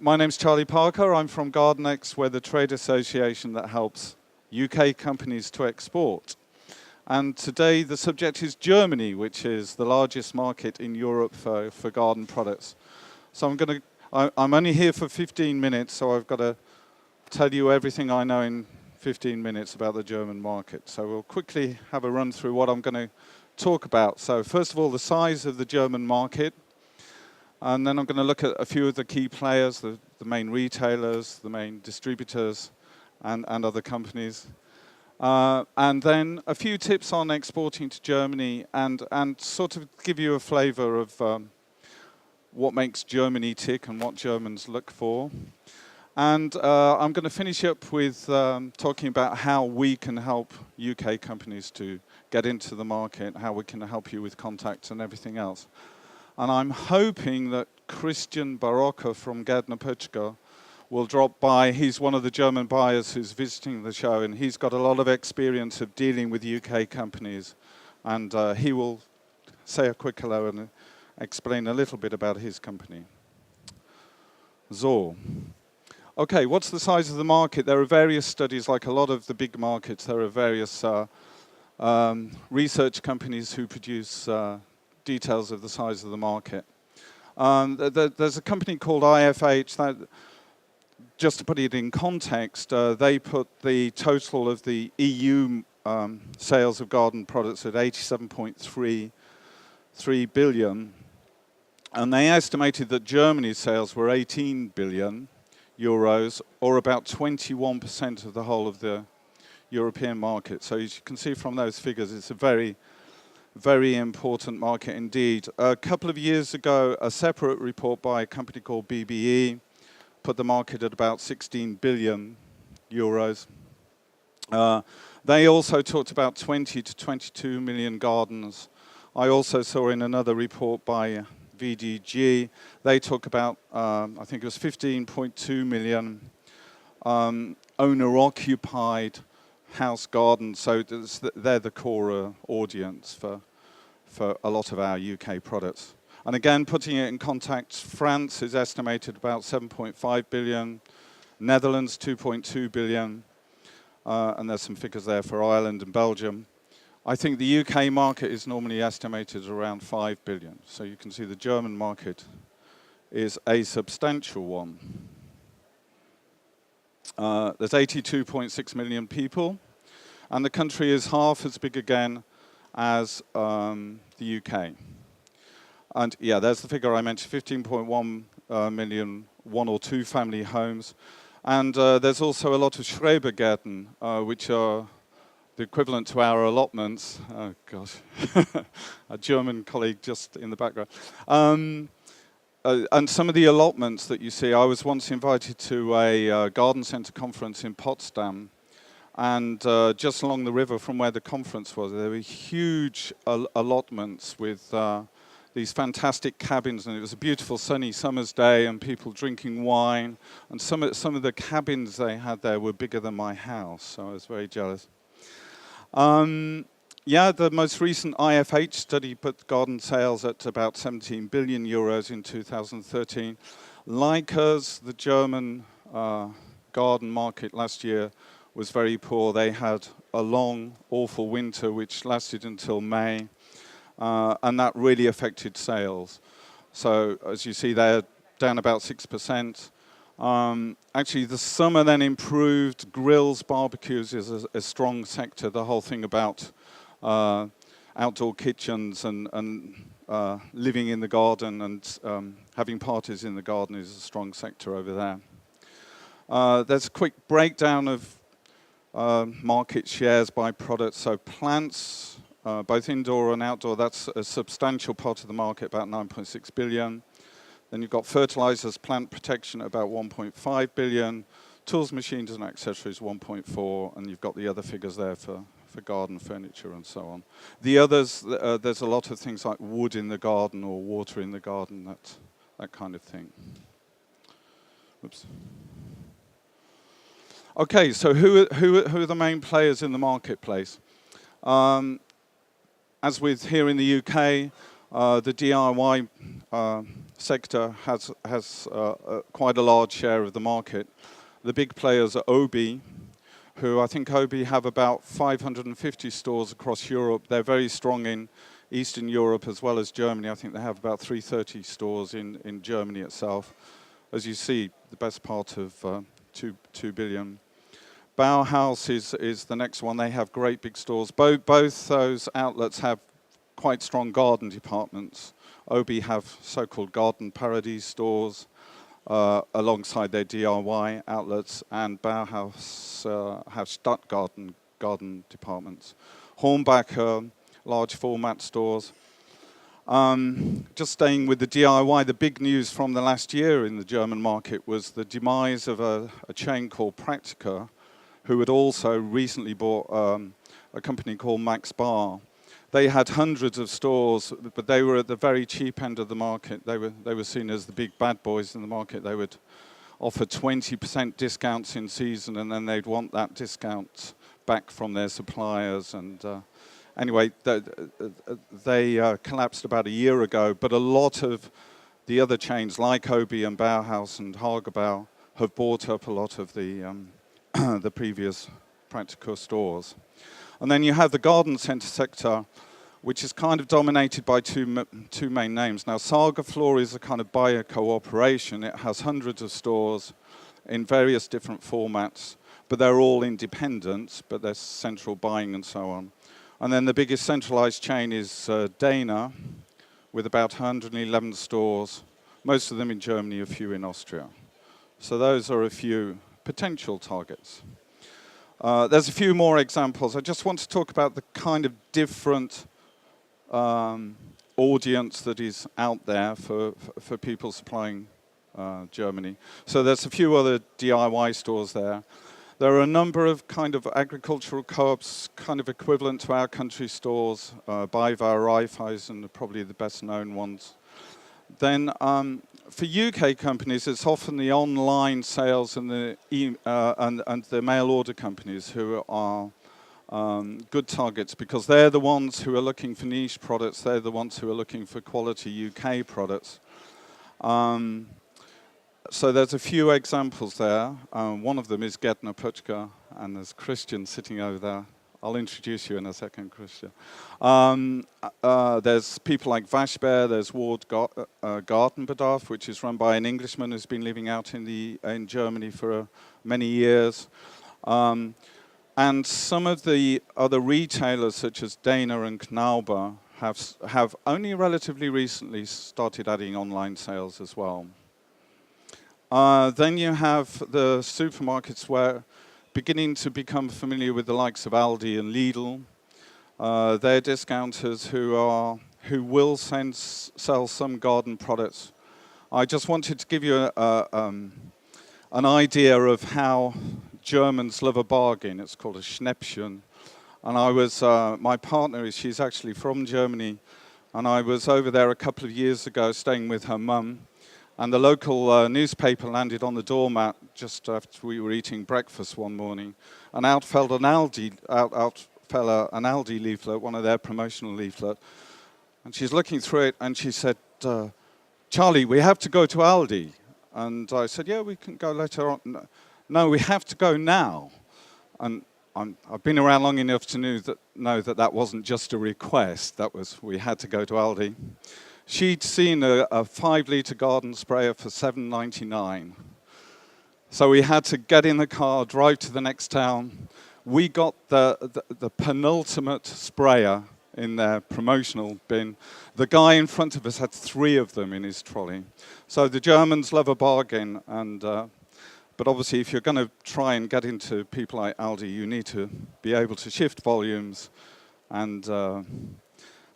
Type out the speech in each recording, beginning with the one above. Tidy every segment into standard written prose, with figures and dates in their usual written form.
My name's Charlie Parker. I'm from GardenX. We're the trade association that helps UK companies to export. And today the subject is Germany, which is the largest market in Europe for garden products. So I'm only here for 15 minutes, so I've got to tell you everything I know in 15 minutes about the German market. So we'll quickly have a run through what I'm going to talk about. So first of all, the size of the German market. And then I'm going to look at a few of the key players, the main retailers, the main distributors, and other companies. And then a few tips on exporting to Germany and sort of give you a flavor of what makes Germany tick and what Germans look for. And I'm going to finish up with talking about how we can help UK companies to get into the market, how we can help you with contacts and everything else. And I'm hoping that Christian Barocca from Gärtner Pöttger will drop by. He's one of the German buyers who's visiting the show, and he's got a lot of experience of dealing with UK companies. And he will say a quick hello and explain a little bit about his company. So, okay, what's the size of the market? There are various studies, like a lot of the big markets. There are various research companies who produce details of the size of the market. There's a company called IFH that, just to put it in context, they put the total of the EU sales of garden products at 87.3 billion, and they estimated that Germany's sales were 18 billion euros, or about 21% of the whole of the European market. So as you can see from those figures, it's a very important market indeed. A couple of years ago, a separate report by a company called BBE put the market at about 16 billion euros. They also talked about 20 to 22 million gardens. I also saw in another report by VDG, they talk about, I think it was 15.2 million owner-occupied house gardens, so they're the core audience for a lot of our UK products. And again, putting it in context, France is estimated about 7.5 billion, Netherlands 2.2 billion, and there's some figures there for Ireland and Belgium. I think the UK market is normally estimated around 5 billion, so you can see the German market is a substantial one. There's 82.6 million people, and the country is half as big again as the UK. And yeah, there's the figure I mentioned, 15.1 million one or two family homes. And there's also a lot of Schrebergärten, which are the equivalent to our allotments. Oh gosh, a German colleague just in the background. And some of the allotments that you see, I was once invited to a garden center conference in Potsdam, and just along the river from where the conference was, there were huge allotments with these fantastic cabins, and it was a beautiful sunny summer's day, and people drinking wine, and some of the cabins they had there were bigger than my house, so I was very jealous. Yeah, the most recent IFH study put garden sales at about 17 billion euros in 2013. Like us, the German garden market last year was very poor. They had a long, awful winter which lasted until May, and that really affected sales. So as you see, they're down about 6%. Actually, the summer then improved. Grills, barbecues is a strong sector. The whole thing about outdoor kitchens and living in the garden and having parties in the garden is a strong sector over there. There's a quick breakdown of market shares by product. So plants, both indoor and outdoor, that's a substantial part of the market, about 9.6 billion. Then you've got fertilizers, plant protection, about 1.5 billion. Tools, machines and accessories, 1.4, and you've got the other figures there for garden furniture and so on. The others, there's a lot of things like wood in the garden or water in the garden, that kind of thing. Oops. Okay, so who are the main players in the marketplace? As with here in the UK, The DIY sector has quite a large share of the market. The big players are Obi, who I think Obi have about 550 stores across Europe. They're very strong in Eastern Europe as well as Germany. I think they have about 330 stores in Germany itself. As you see, the best part of 2 billion. Bauhaus is the next one. They have great big stores. Both those outlets have quite strong garden departments. Obi have so-called Garden Paradise stores alongside their DIY outlets, and Bauhaus have Stadtgarten garden departments. Hornbach large format stores. Just staying with the DIY, the big news from the last year in the German market was the demise of a chain called Praktika, who had also recently bought a company called Max Bar. They had hundreds of stores, but they were at the very cheap end of the market. They were seen as the big bad boys in the market. They would offer 20% discounts in season, and then they'd want that discount back from their suppliers. And anyway, they collapsed about a year ago, but a lot of the other chains like Obi and Bauhaus and Hagebau have bought up a lot of the the previous Praktika stores. And then you have the garden centre sector, which is kind of dominated by two main names. Now, Sagaflor is a kind of buyer cooperation. It has hundreds of stores in various different formats, but they're all independent, but there's central buying and so on. And then the biggest centralized chain is Dana, with about 111 stores, most of them in Germany, a few in Austria. So those are a few potential targets. There's a few more examples. I just want to talk about the kind of different audience that is out there for people supplying Germany. So there's a few other DIY stores there. There are a number of kind of agricultural co-ops, kind of equivalent to our country stores. BayWa, Raiffeisen are probably the best known ones. Then for UK companies, it's often the online sales and the mail order companies who are good targets, because they're the ones who are looking for niche products. They're the ones who are looking for quality UK products. So there's a few examples there. One of them is Gärtner Pöttger, and there's Christian sitting over there. I'll introduce you in a second, Christian. There's people like Waschbär, there's Ward Gartenbedarf, which is run by an Englishman who's been living out in Germany for many years. And some of the other retailers, such as Dana and Knauber, have only relatively recently started adding online sales as well. Then you have the supermarkets where beginning to become familiar with the likes of Aldi and Lidl. They're discounters who will sell some garden products. I just wanted to give you an idea of how Germans love a bargain. It's called a Schnäppchen. And I was, my partner, she's actually from Germany, and I was over there a couple of years ago staying with her mum. And the local newspaper landed on the doormat just after we were eating breakfast one morning. And out fell an Aldi leaflet, one of their promotional leaflet. And she's looking through it and she said, Charlie, we have to go to Aldi. And I said, yeah, we can go later on. No, we have to go now. And I've been around long enough to know that wasn't just a request. That was, we had to go to Aldi. She'd seen a 5-litre garden sprayer for £7.99. So we had to get in the car, drive to the next town. We got the penultimate sprayer in their promotional bin. The guy in front of us had 3 of them in his trolley. So the Germans love a bargain, and but obviously if you're going to try and get into people like Aldi, you need to be able to shift volumes and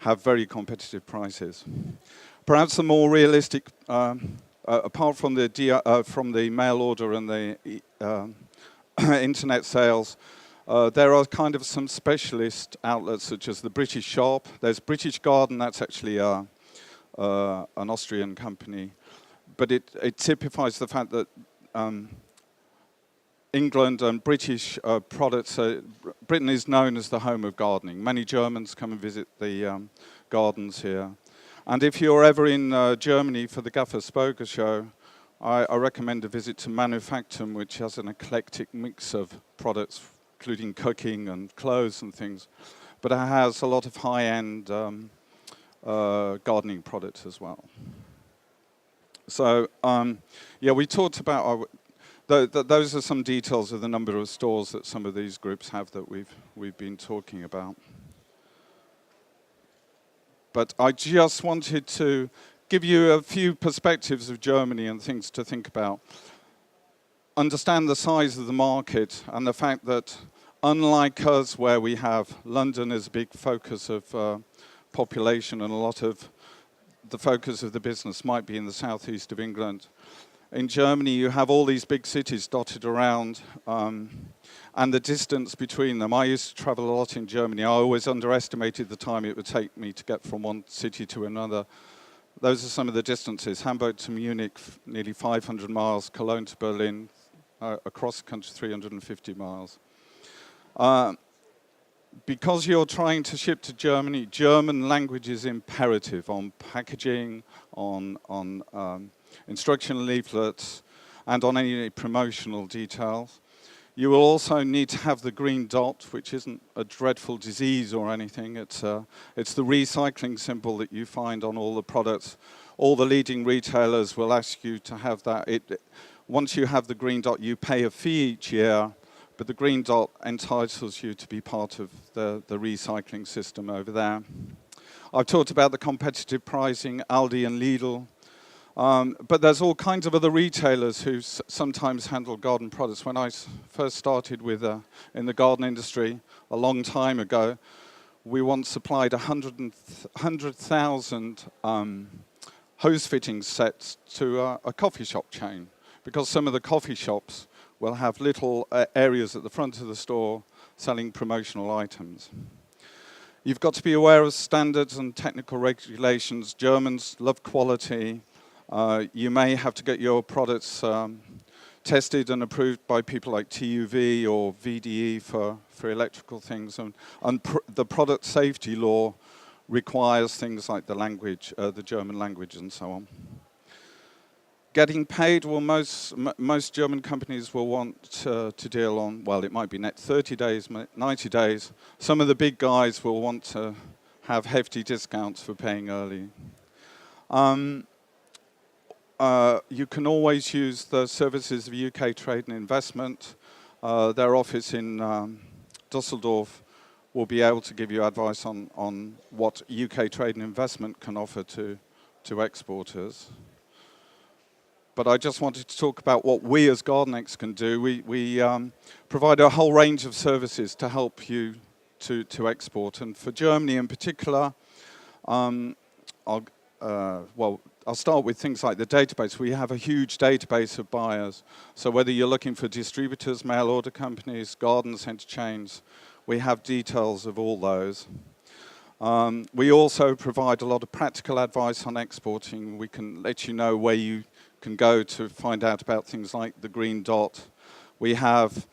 have very competitive prices. Perhaps the more realistic, apart from the mail order and the internet sales, there are kind of some specialist outlets such as the British Shop. There's British Garden, that's actually an Austrian company, but it typifies the fact that England and British products, Britain is known as the home of gardening. Many Germans come and visit the gardens here. And if you're ever in Germany for the Gaffer Spoger show, I recommend a visit to Manufaktum, which has an eclectic mix of products, including cooking and clothes and things. But it has a lot of high-end gardening products as well. So, yeah, we talked about those are some details of the number of stores that some of these groups have that we've been talking about. But I just wanted to give you a few perspectives of Germany and things to think about. Understand the size of the market and the fact that, unlike us, where we have London as a big focus of population and a lot of the focus of the business might be in the southeast of England. In Germany, you have all these big cities dotted around, and the distance between them. I used to travel a lot in Germany. I always underestimated the time it would take me to get from one city to another. Those are some of the distances. Hamburg to Munich, nearly 500 miles. Cologne to Berlin, across the country, 350 miles. Because you're trying to ship to Germany, German language is imperative on packaging, on instruction leaflets, and on any promotional details. You will also need to have the green dot, which isn't a dreadful disease or anything. It's the recycling symbol that you find on all the products. All the leading retailers will ask you to have that. Once you have the green dot, you pay a fee each year, but the green dot entitles you to be part of the recycling system over there. I've talked about the competitive pricing, Aldi and Lidl. But there's all kinds of other retailers who sometimes handle garden products. When I first started in the garden industry a long time ago, we once supplied 100,000 hose fitting sets to a coffee shop chain, because some of the coffee shops will have little areas at the front of the store selling promotional items. You've got to be aware of standards and technical regulations. Germans love quality. You may have to get your products tested and approved by people like TÜV or VDE for electrical things. And the product safety law requires things like the language, the German language and so on. Getting paid, well, most German companies will want to deal on, well, it might be net 30 days, 90 days. Some of the big guys will want to have hefty discounts for paying early. You can always use the services of UK Trade and Investment. Their office in Dusseldorf will be able to give you advice on what UK Trade and Investment can offer to exporters. But I just wanted to talk about what we as GardenX can do. We provide a whole range of services to help you to export. And for Germany in particular, I'll start with things like the database. We have a huge database of buyers. So whether you're looking for distributors, mail order companies, garden centre chains, we have details of all those. We also provide a lot of practical advice on exporting. We can let you know where you can go to find out about things like the green dot. We have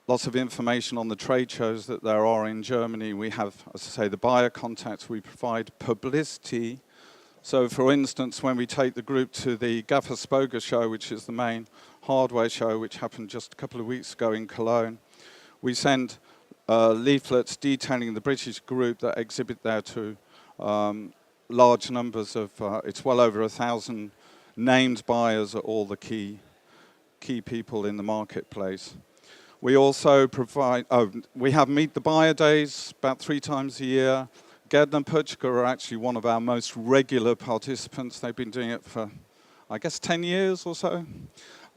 lots of information on the trade shows that there are in Germany. We have, as I say, the buyer contacts. We provide publicity. So, for instance, when we take the group to the Gaffer Spoger show, which is the main hardware show, which happened just a couple of weeks ago in Cologne, we send leaflets detailing the British group that exhibit there to large numbers of, it's well over 1,000 named buyers at all the key people in the marketplace. We also provide, we have Meet the Buyer days about 3 times a year. Gärtner Purchker are actually one of our most regular participants. They've been doing it for, I guess, 10 years or so.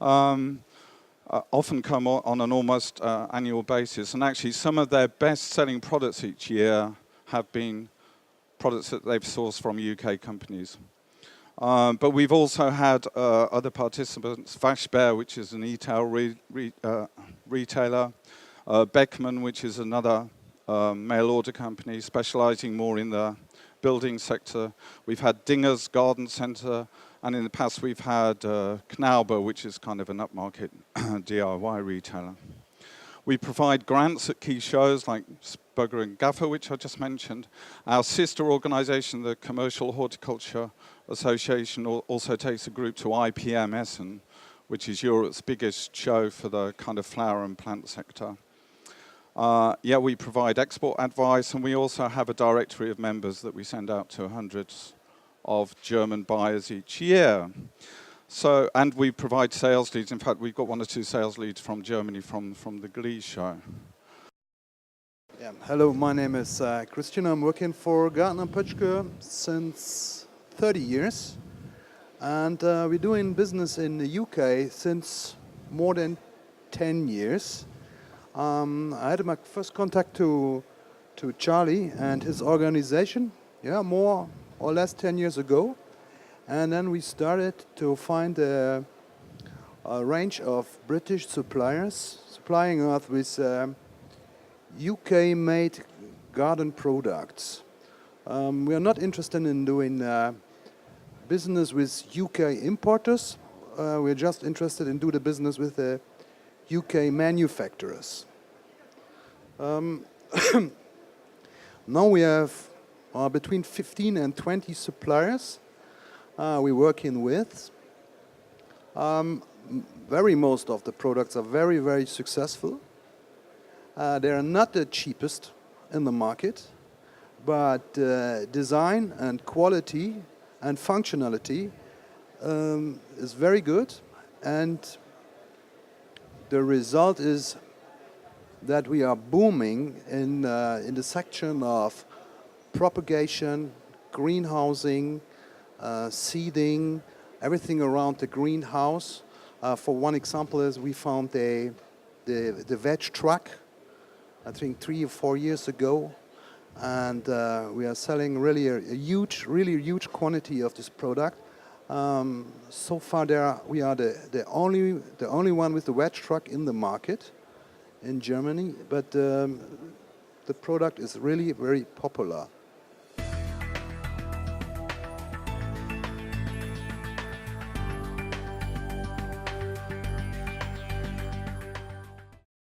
Often come on an almost annual basis. And actually, some of their best-selling products each year have been products that they've sourced from UK companies. But we've also had other participants, Vashbear, which is an e-tail retailer, Beckman, which is another mail order company specializing more in the building sector. We've had Dinger's Garden Centre, and in the past we've had Knauber, which is kind of an upmarket DIY retailer. We provide grants at key shows like Burger and Gaffer, which I just mentioned. Our sister organisation, the Commercial Horticulture Association, also takes a group to IPM Essen, which is Europe's biggest show for the kind of flower and plant sector. Yeah, we provide export advice, and we also have a directory of members that we send out to hundreds of German buyers each year. So, and we provide sales leads. In fact, we've got 1 or 2 sales leads from Germany from the Glee show. Yeah. Hello, my name is Christian. I'm working for Gärtner Pötschke since 30 years. And we're doing business in the UK since more than 10 years. I had my first contact to Charlie and his organization, yeah, more or less 10 years ago. And then we started to find a range of British suppliers supplying us with UK-made garden products. We are not interested in doing business with UK importers. We're just interested in doing the business with the UK manufacturers. Now we have between 15 and 20 suppliers we're working with. Most of the products are very, very successful. They are not the cheapest in the market, but design and quality and functionality is very good, and the result is that we are booming in the section of propagation, greenhousing, seeding, everything around the greenhouse. For one example, is we found the veg truck, I think 3 or 4 years ago, and we are selling really a huge quantity of this product. So far, we are the only one with the veg truck in the market in Germany, but the product is really very popular.